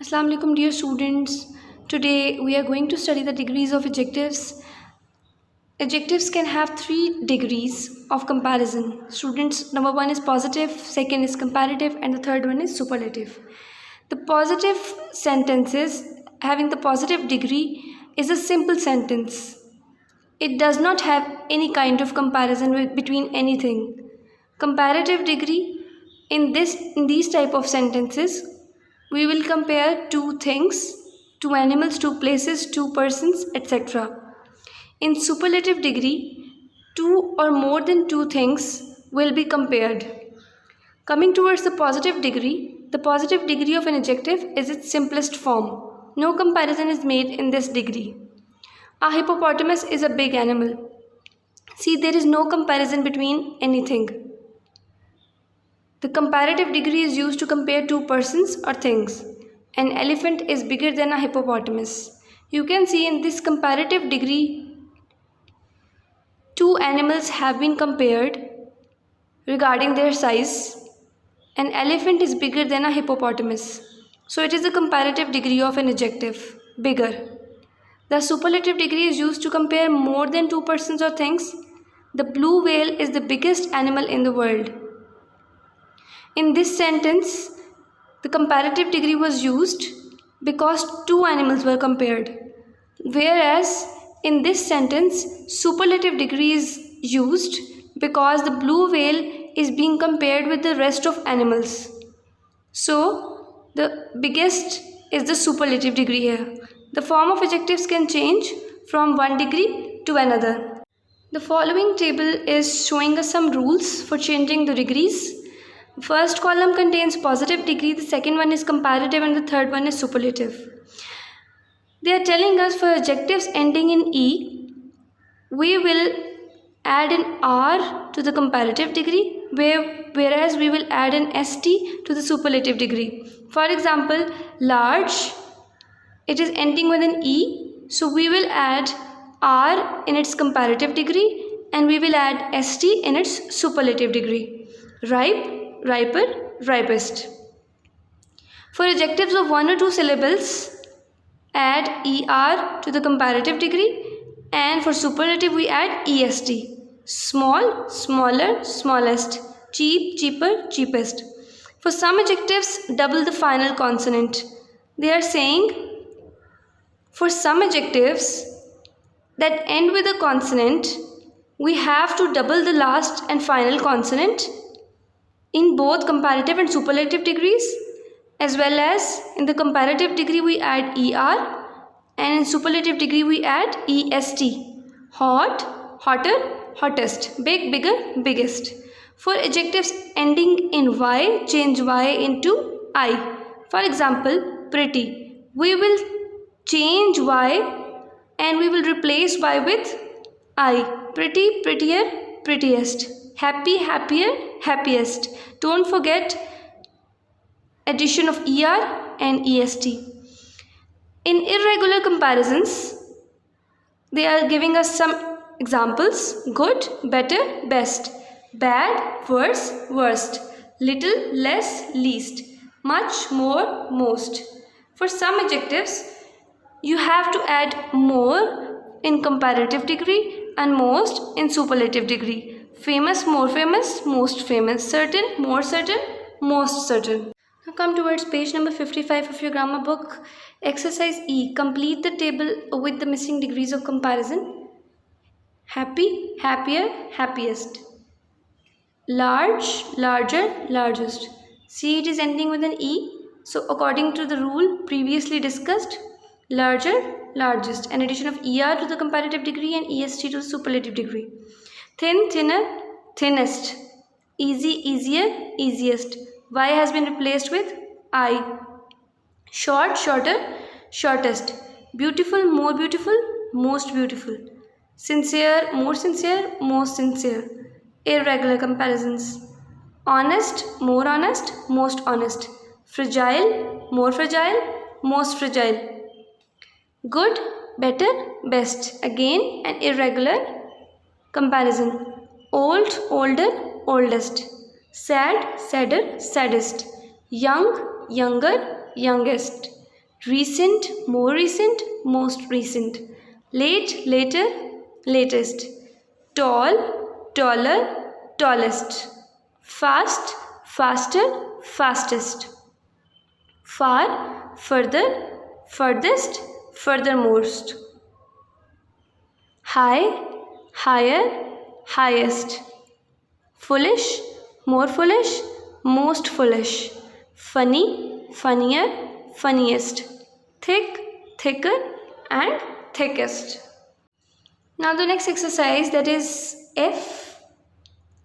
Assalamu alaikum dear students. Today we are going to study the degrees of adjectives. Adjectives can have 3 degrees of comparison. Students, number 1 is positive, second is comparative, and the third one is superlative. The positive sentences having the positive degree is a simple sentence. It does not have any kind of comparison between anything. Comparative degree in these type of sentences, we will compare two things, two animals, two places, two persons, etc. In superlative degree, two or more than two things will be compared. Coming towards the positive degree of an adjective is its simplest form. No comparison is made in this degree. A hippopotamus is a big animal. See, there is no comparison between anything. The comparative degree is used to compare two persons or things. An elephant is bigger than a hippopotamus. You can see in this comparative degree, two animals have been compared regarding their size. An elephant is bigger than a hippopotamus. So it is the comparative degree of an adjective, bigger. The superlative degree is used to compare more than two persons or things. The blue whale is the biggest animal in the world. In this sentence, the comparative degree was used because two animals were compared. Whereas in this sentence, superlative degree is used because the blue whale is being compared with the rest of animals. So, the biggest is the superlative degree here. The form of adjectives can change from one degree to another. The following table is showing us some rules for changing the degrees. First column contains positive degree, the second one is comparative, and the third one is superlative. They are telling us for adjectives ending in E, we will add an R to the comparative degree, whereas we will add an ST to the superlative degree. For example, large, it is ending with an E, so we will add R in its comparative degree and we will add ST in its superlative degree. Ripe, riper, ripest. For adjectives of 1 or 2 syllables, add ER to the comparative degree, and for superlative we add EST. Small, smaller, smallest. Cheap, cheaper, cheapest. For some adjectives, double the final consonant. They are saying for some adjectives that end with a consonant, we have to double the last and final consonant in both comparative and superlative degrees, as well as in the comparative degree we add ER and in superlative degree we add EST. Hot, hotter, hottest. Big, bigger, biggest. For adjectives ending in Y, change Y into I. For example, pretty. We will change Y and we will replace Y with I. Pretty, prettier, prettiest. Happy, happier, happiest. Don't forget addition of ER and EST. In irregular comparisons, they are giving us some examples. Good, better, best. Bad, worse, worst. Little, less, least. Much, more, most. For some adjectives, you have to add more in comparative degree and most in superlative degree. Famous, more famous, most famous. Certain, more certain, most certain. Now come towards page number 55 of your grammar book. Exercise E. Complete the table with the missing degrees of comparison. Happy, happier, happiest. Large, larger, largest. See, it is ending with an E. So according to the rule previously discussed, larger, largest. An addition of ER to the comparative degree and EST to the superlative degree. Thin, thinner, thinnest. Easy, easier, easiest. Y has been replaced with I. Short, shorter, shortest. Beautiful, more beautiful, most beautiful. Sincere, more sincere, most sincere. Irregular comparisons. Honest, more honest, most honest. Fragile, more fragile, most fragile. Good, better, best. Again an irregular comparison. Old, older, oldest. Sad, sadder, saddest. Young, younger, youngest. recent, more recent, most recent, late, later, latest, tall, taller, tallest, fast, faster, fastest, far, further, furthest, furthermost, high, higher, highest, foolish, more foolish, most foolish, funny, funnier, funniest, thick, thicker, and thickest. Now the next exercise, that is F,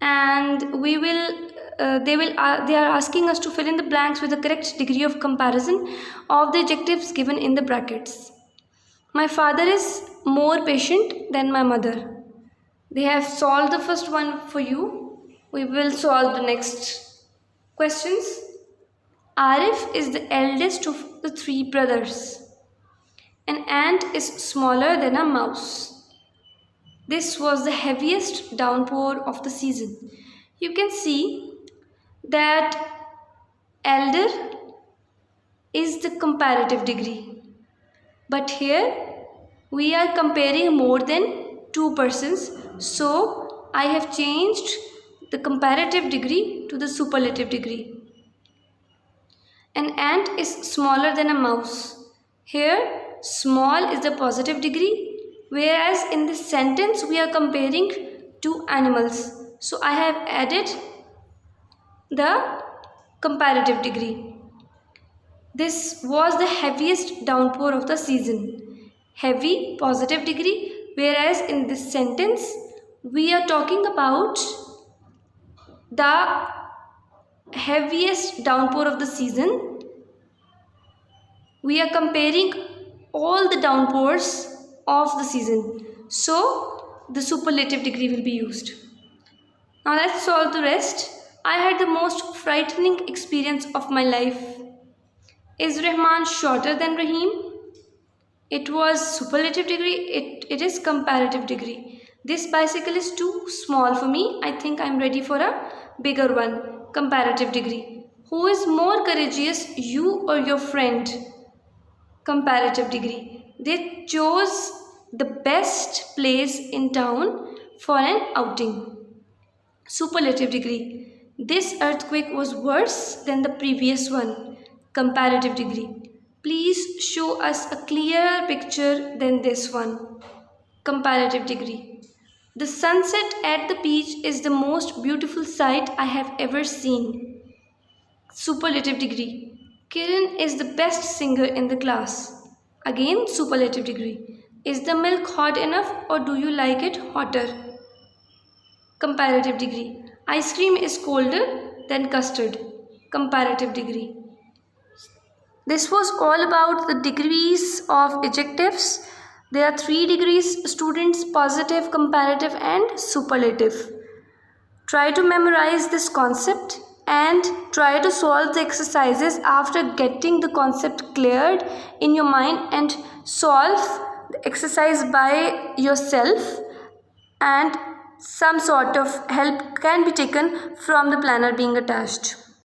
and they are asking us to fill in the blanks with the correct degree of comparison of the adjectives given in the brackets. My father is more patient than my mother. They have solved the first one for you. We will solve the next questions. Arif is the eldest of the three brothers. An ant is smaller than a mouse. This was the heaviest downpour of the season. You can see that elder is the comparative degree. But here we are comparing more than two persons. So I have changed the comparative degree to the superlative degree. An ant is smaller than a mouse. Here small is the positive degree, whereas in this sentence we are comparing two animals. So I have added the comparative degree. This was the heaviest downpour of the season. Heavy, positive degree, whereas in this sentence we are talking about the heaviest downpour of the season. We are comparing all the downpours of the season. So the superlative degree will be used. Now let's solve the rest. I had the most frightening experience of my life. Is Rahman shorter than Rahim? It was superlative degree. It is comparative degree. This bicycle is too small for me. I think I'm ready for a bigger one. Comparative degree. Who is more courageous, you or your friend? Comparative degree. They chose the best place in town for an outing. Superlative degree. This earthquake was worse than the previous one. Comparative degree. Please show us a clearer picture than this one. Comparative degree. The sunset at the beach is the most beautiful sight I have ever seen. Superlative degree. Kiran is the best singer in the class. Again, superlative degree. Is the milk hot enough or do you like it hotter? Comparative degree. Ice cream is colder than custard. Comparative degree. This was all about the degrees of adjectives. There are 3 degrees, students: positive, comparative, and superlative. Try to memorize this concept and try to solve the exercises after getting the concept cleared in your mind, and solve the exercise by yourself, and some sort of help can be taken from the planner being attached.